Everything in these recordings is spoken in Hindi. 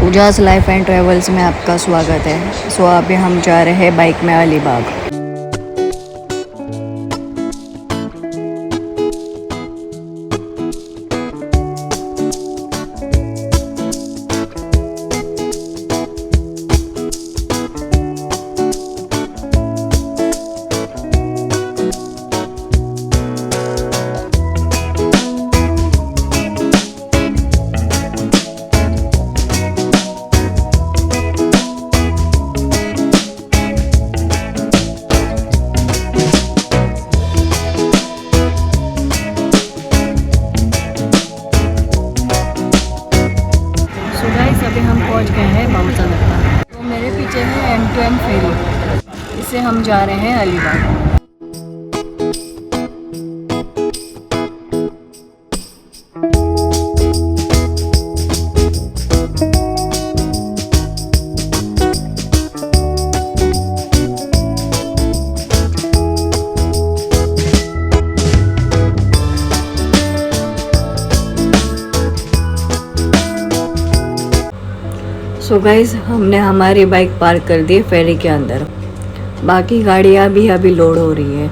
उजास लाइफ एंड ट्रेवल्स में आपका स्वागत है। सो अभी हम जा रहे हैं बाइक में अलीबाग। अभी हम पहुंच गए हैं ममता नगर। तो मेरे पीछे है M2M फेरी, इससे हम जा रहे हैं अलीबाग। सो गाइस, हमने हमारी बाइक पार्क कर दी फेरी के अंदर। बाकी गाड़ियाँ भी अभी लोड हो रही है।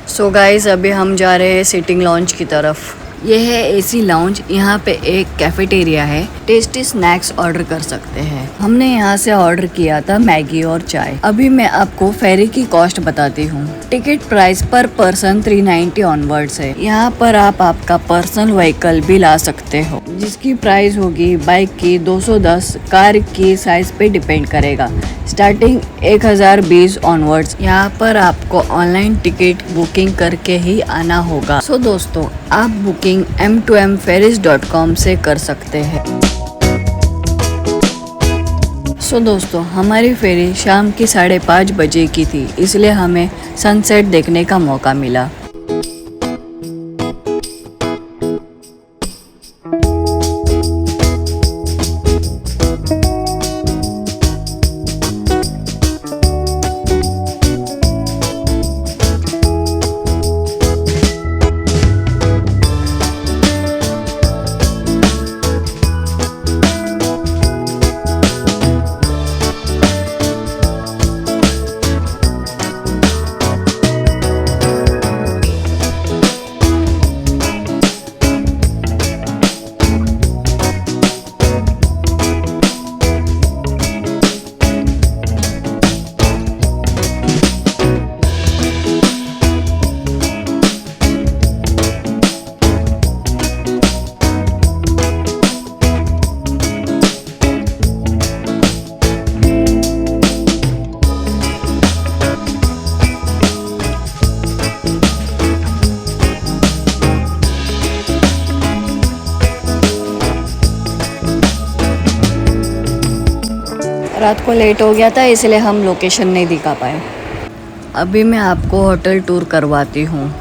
सो गाइस, अभी हम जा रहे हैं सिटिंग लॉन्च की तरफ। ये है एसी लाउंज। यहाँ पे एक कैफेटेरिया है, टेस्टी स्नैक्स ऑर्डर कर सकते हैं। हमने यहाँ से ऑर्डर किया था मैगी और चाय। अभी मैं आपको फेरी की कॉस्ट बताती हूँ। टिकट प्राइस पर पर्सन 390 ऑनवर्ड्स है। यहाँ पर आप आपका पर्सनल व्हीकल भी ला सकते हो, जिसकी प्राइस होगी बाइक की 210, कार की साइज पे डिपेंड करेगा। Starting 1020 onwards. यहाँ पर आपको ऑनलाइन टिकट बुकिंग करके ही आना होगा। सो दोस्तों, आप बुकिंग m2mferries.com से कर सकते हैं। सो दोस्तों, हमारी फेरी शाम की 5:30 बजे की थी, इसलिए हमें सनसेट देखने का मौका मिला। रात को लेट हो गया था, इसलिए हम लोकेशन नहीं दिखा पाए। अभी मैं आपको होटल टूर करवाती हूँ।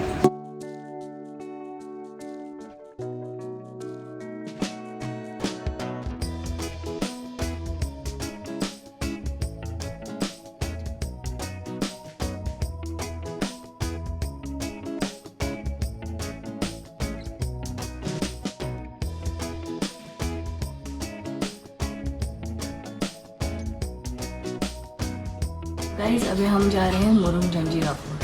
गाइस, अभी हम जा रहे हैं मुरुम जंजीरापुर।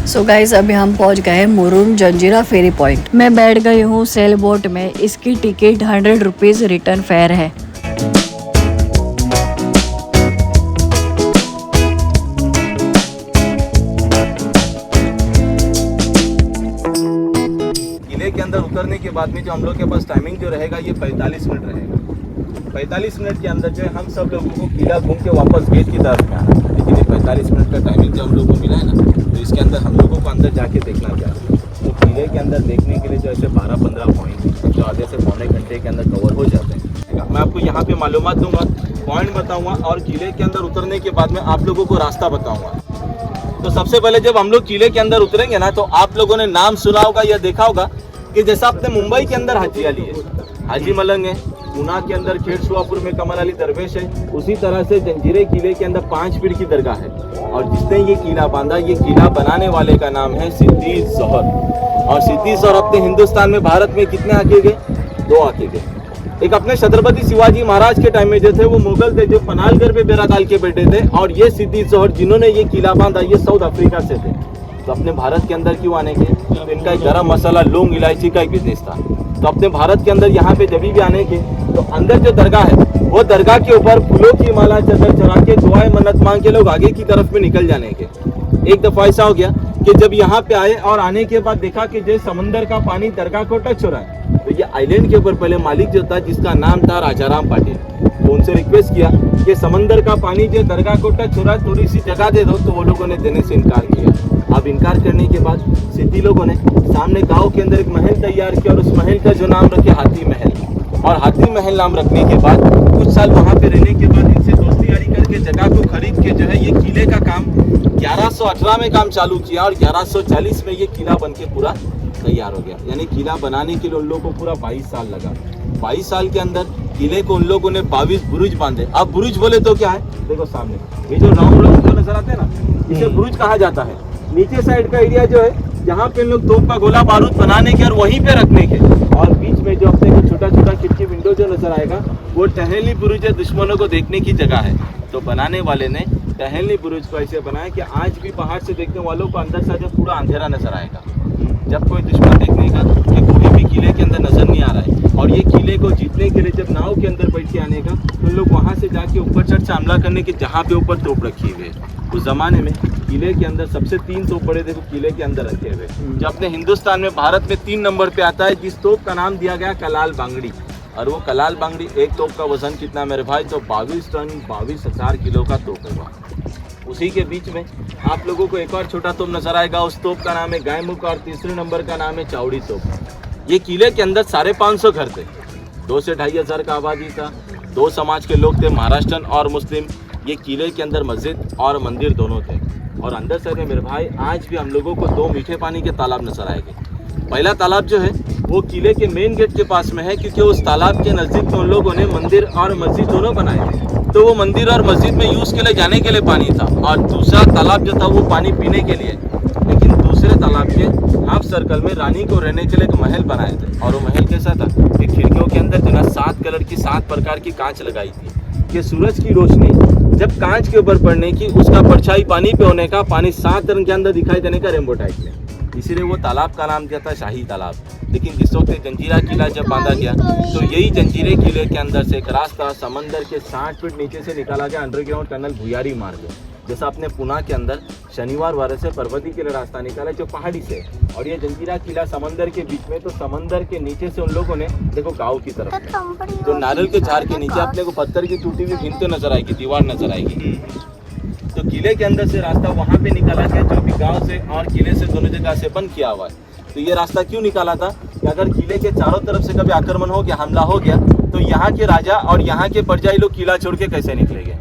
सो गाइस, अभी हम पहुंच गए हैं मुरुम जंजीरा फेरी पॉइंट। मैं बैठ गई हूँ सेल बोट में। इसकी टिकट 100 रुपीज़ रिटर्न फेयर है। अंदर उतरने के बाद में जो हम लोग के पास टाइमिंग जो रहेगा ये 45 मिनट रहेगा। 45 मिनट के अंदर जो है हम सब लोगों को किला घूम के वापस गेट की तरफ में आना है। लेकिन ये 45 मिनट का टाइमिंग जो हम लोग को मिला है ना, तो इसके अंदर हम लोगों को अंदर जाके देखना क्या है। तो किले के अंदर देखने के लिए जो ऐसे 12-15 पॉइंट जो आधे से पौने घंटे के अंदर कवर हो जाते हैं। मैं आपको यहाँ पे मालूमात दूंगा, पॉइंट बताऊंगा और किले के अंदर उतरने के बाद में आप लोगों को रास्ता बताऊंगा। तो सबसे पहले जब हम लोग किले के अंदर उतरेंगे ना, तो आप लोगों ने नाम सुना होगा या देखा होगा कि जैसा आपने मुंबई के अंदर हाजी अली है, हाजी मलंग है, पूना के अंदर खेड़सुआपुर में कमर अली दरवेश है, उसी तरह से जंजीरे किले के अंदर 5 पीर की दरगाह है। और जिसने ये किला बांधा, ये किला बनाने वाले का नाम है सिद्दी जोहर। और सिद्दी जोहर अपने हिंदुस्तान में भारत में कितने आके गए? 2 आके गए। एक अपने छत्रपति शिवाजी महाराज के टाइम में जो थे वो मुगल थे, जो पनालगढ़ पे बेराकाल के बेटे थे। और ये सिद्दी जोहर जिन्होंने ये किला बांधा, ये साउथ अफ्रीका से थे। तो अपने भारत के अंदर क्यों आने के? तो इनका एक गरम मसाला, लौंग, इलायची का एक बिजनेस था। तो अपने भारत के अंदर यहाँ पे जब भी आने के, तो अंदर जो दरगाह है, वो दरगाह के ऊपर फूलों की माला चदर चढ़ा के दुआएं मन्नत मांग के लोग आगे की तरफ में निकल जाने के। एक दफा ऐसा हो गया कि जब यहाँ पे आए और आने के बाद देखा कि जो समंदर का पानी दरगाह को टच हो रहा है, तो ये आइलैंड के ऊपर पहले मालिक जो था, जिसका नाम था राजाराम पाटिल, तो उनसे रिक्वेस्ट किया कि समंदर का पानी जो दरगाह को टच हो रहा है, थोड़ी सी जगह दे दो। तो वो लोगों ने देने से इनकार किया। अब इनकार करने के बाद सिद्दी लोगों ने सामने गांव के अंदर एक महल तैयार किया और उस महल का जो नाम रखे हाथी महल। और हाथी महल नाम रखने के बाद कुछ साल वहाँ पे रहने के बाद इनसे दोस्ती यारी करके जगह को खरीद के जो है ये किले का काम 1118 में काम चालू किया और 1140 में ये किला बन के पूरा तैयार हो गया। यानी किला बनाने के लिए उन लोगों को पूरा 22 साल लगा। 22 साल के अंदर किले को उन लोगों ने 22 बुरुज बांधे। अब बुरुज बोले तो क्या है? देखो सामने ये जो राउंड राउंड जो नजर आते हैं ना, इसे बुरुज कहा जाता है। नीचे साइड का एरिया जो है, जहाँ पे लोग तोप का गोला बारूद बनाने के और वहीं पे रखने के, और बीच में जो अपने को छोटा छोटा खिड़की विंडो जो नजर आएगा, वो टहलनी बुरुज है, दुश्मनों को देखने की जगह है। तो बनाने वाले ने टहलनी बुरुज को ऐसे बनाया कि आज भी पहाड़ से देखने वालों को अंदर से पूरा अंधेरा नजर आएगा। जब कोई दुश्मन देखने का कि कोई भी किले के अंदर नजर नहीं आ रहा है। और ये किले को जीतने के लिए जब नाव के अंदर बैठ के आने का, तो लोग वहाँ से जाके ऊपर चढ़ से हमला करने के, जहाँ पे ऊपर तोप रखी हुई है। उस जमाने में किले के अंदर सबसे 3 तोप बड़े देखो किले के अंदर रखे हुए, जो अपने हिंदुस्तान में भारत में 3 नंबर पे आता है, जिस तोप का नाम दिया गया कलाल बांगड़ी। और वो कलाल बांगड़ी एक तोप का वजन कितना मेरे भाई? तो 22 टन 22,000 किलो का तोप होगा। उसी के बीच में आप लोगों को एक और छोटा तोप नजर आएगा, उस तोप का नाम है गायमुख और तीसरे नंबर का नाम है चावड़ी तोप। ये किले के अंदर 550 घर थे, 2 से 2,500 का आबादी था, 2 समाज के लोग थे, महाराष्ट्रन और मुस्लिम। ये किले के अंदर मस्जिद और मंदिर दोनों थे। और अंदर से मेरे भाई आज भी हम लोगों को 2 मीठे पानी के तालाब नजर आएंगे। पहला तालाब जो है वो किले के मेन गेट के पास में है, क्योंकि उस तालाब के नज़दीक में उन लोगों ने मंदिर और मस्जिद दोनों बनाए थे। तो वो मंदिर और मस्जिद में यूज़ के लिए जाने के लिए पानी था, और दूसरा तालाब जो था वो पानी पीने के लिए। लेकिन दूसरे तालाब के हाफ सर्कल में रानी को रहने के लिए एक महल बनाए थे। और वो महल कैसा था कि खिड़कियों के अंदर जो ना 7 कलर की 7 प्रकार की कांच लगाई थी, कि सूरज की रोशनी जब कांच के ऊपर पड़ने की, उसका परछाई पानी पे होने का, पानी 7 रंग के अंदर दिखाई देने का, रेनबो टाइप में। इसीलिए वो तालाब का नाम क्या था? शाही तालाब। लेकिन जिस वक्त जंजीरा किला जब बांधा गया, तो यही जंजीरे किले के अंदर से एक रास्ता समंदर के 60 फीट नीचे से निकाला गया, अंडरग्राउंड टनल भुयारी मार्ग। जैसा अपने पुणे के अंदर शनिवार वाले से पर्वती के लिए रास्ता निकाला जो पहाड़ी से, और ये जंजीरा किला समंदर के बीच में। तो समंदर के नीचे से उन लोगों ने देखो गाँव की तरफ में, तो नारियल के झाड़ के नीचे अपने को पत्थर की टूटी हुई भिंत नजर आएगी, दीवार नजर आएगी। तो किले के अंदर से रास्ता वहाँ पे निकाला गया, जो भी गांव से और किले से दोनों जगह से बंद किया हुआ है। तो ये रास्ता क्यों निकाला था कि अगर किले के चारों तरफ से कभी आक्रमण हो गया, हमला हो गया, तो यहाँ के राजा और यहाँ के प्रजाई लोग किला छोड़ के कैसे निकलेंगे।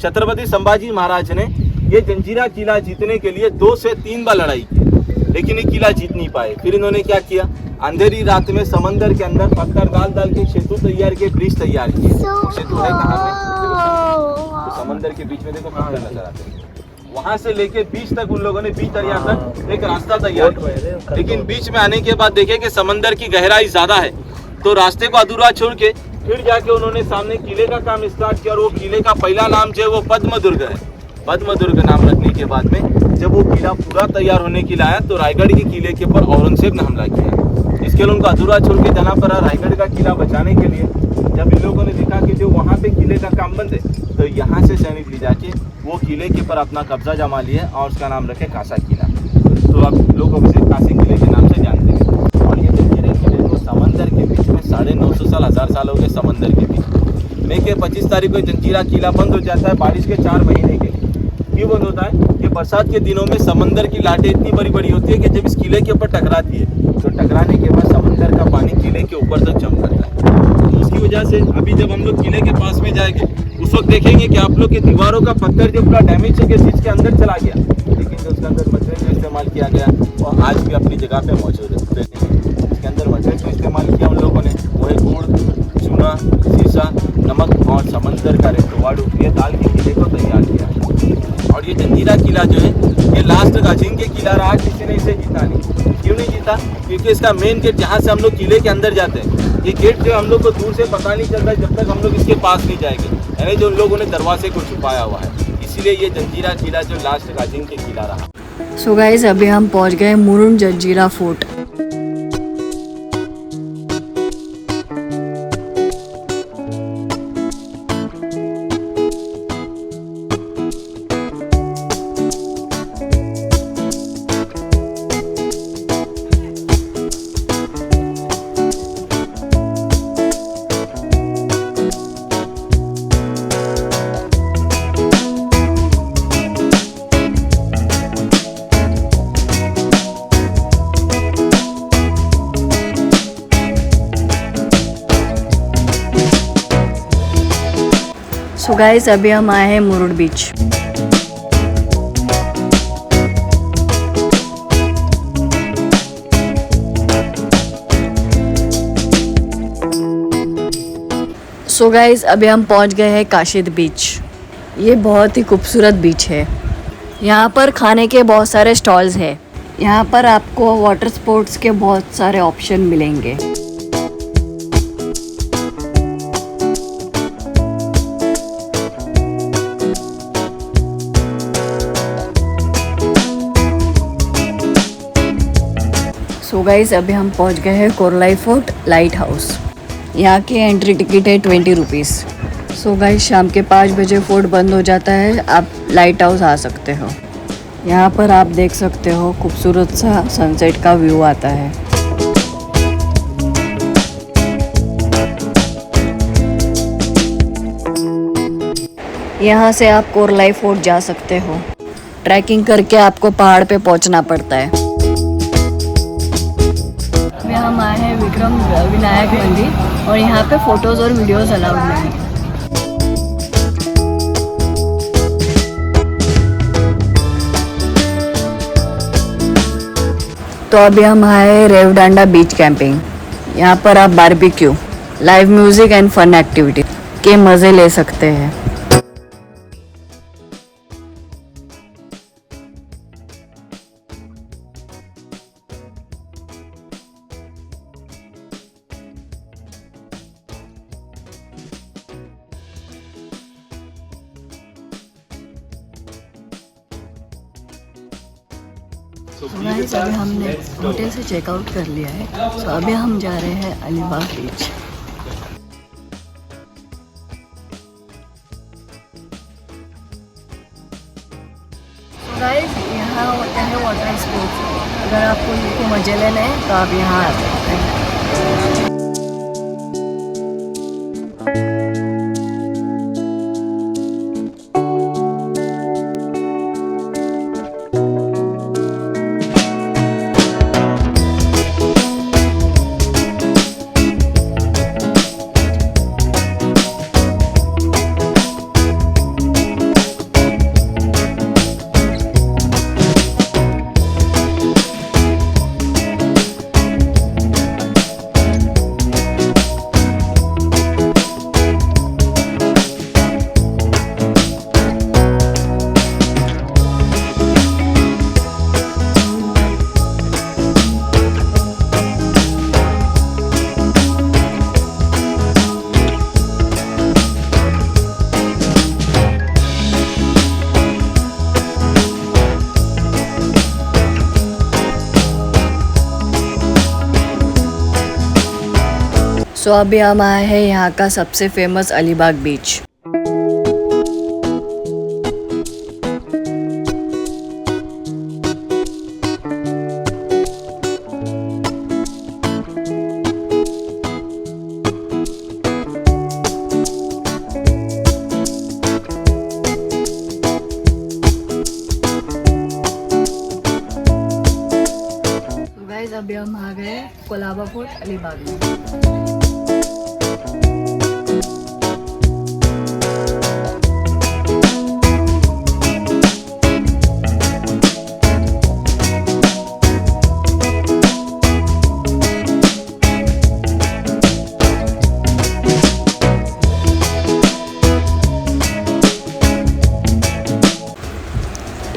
छत्रपति संभाजी महाराज ने ये जंजीरा किला जीतने के लिए 2 से 3 बार लड़ाई की, लेकिन ये किला जीत नहीं पाए। फिर इन्होंने क्या किया? अंधेरी रात में समंदर के अंदर पत्थर डाल के सेतु तैयार किए, ब्रिज तैयार किए। सेतु है कहाँ पे? तो समंदर के बीच में देखो पत्थर नजर आते हैं। वहां से लेके बीच तक उन लोगों ने बीच दरिया तक एक रास्ता तैयार किया। लेकिन बीच में आने के बाद देखे कि समंदर की गहराई ज्यादा है, तो रास्ते को अधूरा छोड़ के फिर जाके उन्होंने सामने किले का काम स्टार्ट किया। और वो किले का पहला नाम जो है वो पद्मदुर्ग है। पद्मदुर्ग नाम रखने के बाद में जब वो किला पूरा तैयार होने के लिए आया, तो रायगढ़ के किले के ऊपर औरंगजेब ने हमला किया। इसके लिए उनको अधूरा छोड़ के जाना पड़ा रायगढ़ का किला बचाने के लिए। जब इन लोगों ने देखा कि जो वहाँ पे किले का काम बंद है, तो यहाँ से सैनिक ले जाके वो किले के ऊपर अपना कब्जा जमा लिया और उसका नाम रखे कासा किला। तो अब लोग उसे काशी किले के नाम से जानते हैं। और ये जंजीरे किले 950 साल 1000 साल हो गए समंदर के बीच। मई के 25 तारीख को जंजीरा किला बंद हो जाता है बारिश के 4 महीने के लिए। क्यों बंद होता है कि बरसात के दिनों में समंदर की लाटें इतनी बड़ी बड़ी होती है कि जब इस किले के ऊपर टकराती है तो टकराने के बाद समंदर का पानी किले के ऊपर तक जम करता है। तो उसकी वजह से अभी जब हम लोग किले के पास में जाएंगे उस वक्त देखेंगे कि आप लोग की दीवारों का पत्थर जो पूरा डैमेज है कि इसके अंदर चला गया, लेकिन जो उसके अंदर मटेरियल का इस्तेमाल किया गया और आज भी अपनी जगह पे मौजूद है। इसके अंदर मटेरियल का इस्तेमाल किया उन लोगों ने, वो है गुड़, चूना, शीशा, नमक और समंदर का रेतवाड़ू, ये डाल के किले को तैयार किया है। और ये जंजीरा किला जो है ये लास्ट का अजिंक्य किला रहा, किसी ने इसे जीता नहीं। क्यों नहीं जीता? क्योंकि इसका मेन गेट जहाँ से हम लोग किले के अंदर जाते हैं, ये गेट जो हम लोग को दूर से पता नहीं चलता जब तक हम लोग इसके पास नहीं जाएंगे, यानी जो लोगों ने दरवाजे को छुपाया हुआ है। इसीलिए ये जंजीरा किला जो लास्ट का अजिंक्य किला रहा। सो गाइस अभी हम पहुंच गए मुरुंग जंजीरा फोर्ट। सो गाइस अभी हम आए हैं मुरुड बीच। सो गाइस अभी हम पहुंच गए हैं काशिद बीच। ये बहुत ही खूबसूरत बीच है। यहाँ पर खाने के बहुत सारे स्टॉल्स हैं। यहाँ पर आपको वाटर स्पोर्ट्स के बहुत सारे ऑप्शन मिलेंगे। सो गाइस अभी हम पहुंच गए हैं कोरलाई फोर्ट लाइट हाउस। यहाँ की एंट्री टिकट है 20 रुपीज़। सो गाइस शाम के 5 बजे फोर्ट बंद हो जाता है, आप लाइट हाउस आ सकते हो। यहाँ पर आप देख सकते हो खूबसूरत सा सनसेट का व्यू आता है। यहाँ से आप कोरलाई फोर्ट जा सकते हो। ट्रैकिंग करके आपको पहाड़ पे पहुँचना पड़ता है। हम आए हैं विक्रम विनायक मंदिर और यहाँ पे फोटोज़ और वीडियोज़ अलाउड नहीं है। तो अभी हम आए रेवडांडा बीच कैंपिंग। यहाँ पर आप barbecue, live music and fun activity के मज़े ले सकते हैं। गाइस अभी हमने होटल से चेकआउट कर लिया है। तो अभी हम जा रहे हैं अलीबाग बीच। गाइस यहाँ होते हैं वाटर स्पोर्ट्स। अगर आपको इनको मजे लेने हैं तो आप यहाँ आ सकते हैं। सो अभी हम आए हैं यहाँ का सबसे फेमस अलीबाग बीच। अभी हम आ गए कोलाबा फोर्ट अलीबाग में।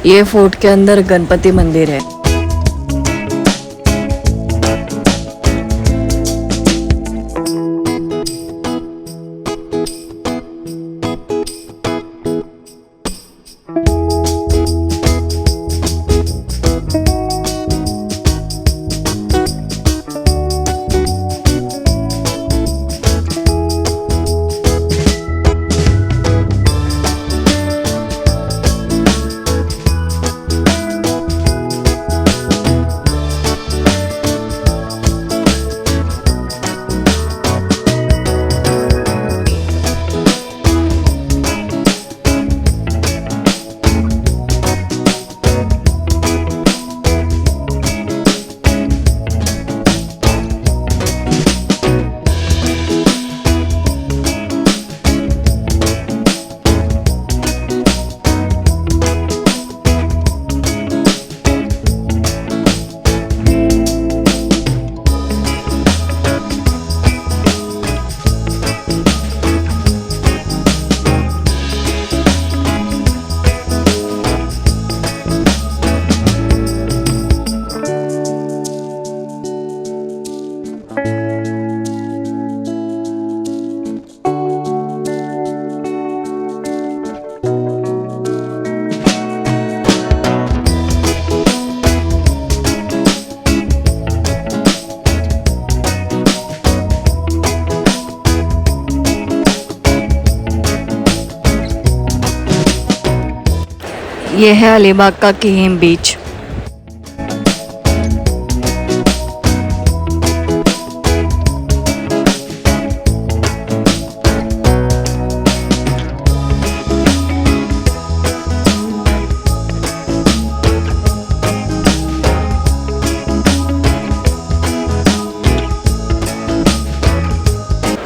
ये फोर्ट के अंदर गणपति मंदिर है। ये है अलीबाग का किहिम बीच।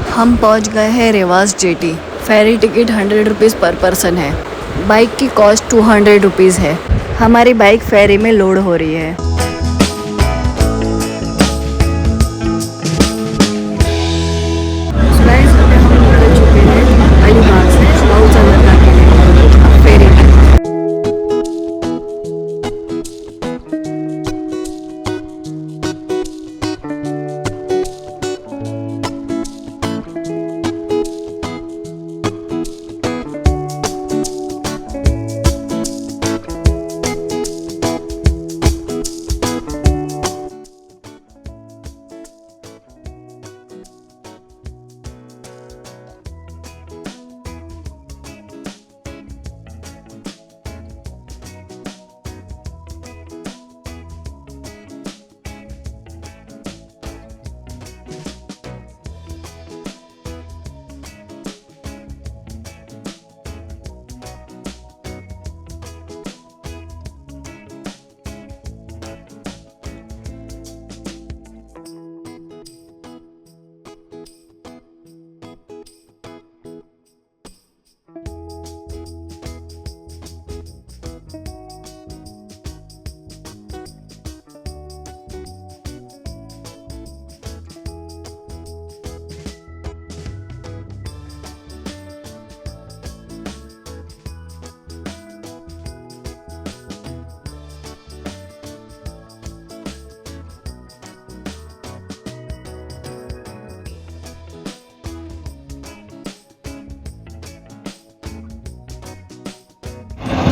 हम पहुंच गए हैं रेवास जेटी। फेरी टिकट 100 रुपीज़ पर पर्सन है। बाइक की कॉस्ट 200 रुपीज़ है। हमारी बाइक फेरी में लोड हो रही है। गाइस अभी हम निकल चुके हैं अलीबाग से बहुत ज़्यादा के लिए फेरी में।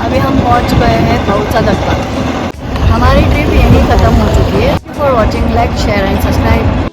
अभी हम पहुंच गए हैं बहुचा दक्का। हमारी ट्रिप यहीं ख़त्म हो चुकी है। For watching, like, share and subscribe.